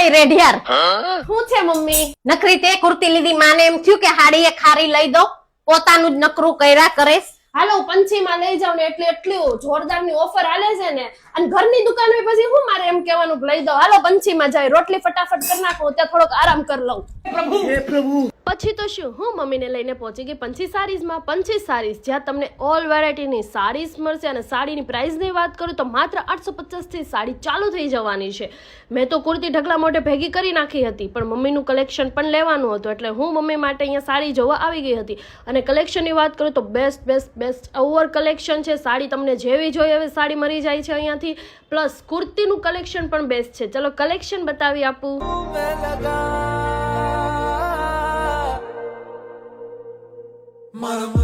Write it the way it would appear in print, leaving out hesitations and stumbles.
એ રેઢિયાર શું છે મમ્મી? નકરી તે કુર્તી લીધી માને એમ થયું કે હાડી એ ખારી લઈ દો પોતાનું જ નકરું કર્યા કરેશ હાલો પંચીમાં લઈ જાવ ને એટલી જોરદારની ઓફર આલે છે ને અને ઘરની દુકાન હોય પછી હું મારે એમ કહેવાનું કે લઈ દો હાલો પંચીમાં જાય રોટલી ફટાફટ કરી નાખો ત્યાં થોડોક આરામ કરી લઉં પછી તો શું હું મમ્મીને લઈને પહોંચી ગઈ પંચી સારીઝમાં પંચી સારીઝ જ્યાં તમને ઓલ વેરાયટીની સાડીઝ મળશે અને સાડીની પ્રાઇસની વાત કરું તો માત્ર 850 થી સાડી ચાલુ થઈ જવાની છે મેં તો કુર્તી ઢગલા મોઢે ભેગી કરી નાખી હતી પણ મમ્મીનું કલેક્શન પણ લેવાનું હતું એટલે હું મમ્મી માટે અહીંયા સાડી જોવા આવી ગઈ હતી અને કલેક્શનની વાત કરું તો બેસ્ટ ઓવર કલેક્શન છે સાડી તમને જેવી જોઈએ એવી સાડી મળી જાય છે અહીંયાથી પ્લસ કુર્તીનું કલેક્શન પણ બેસ્ટ છે ચલો કલેક્શન બતાવી આપું Mama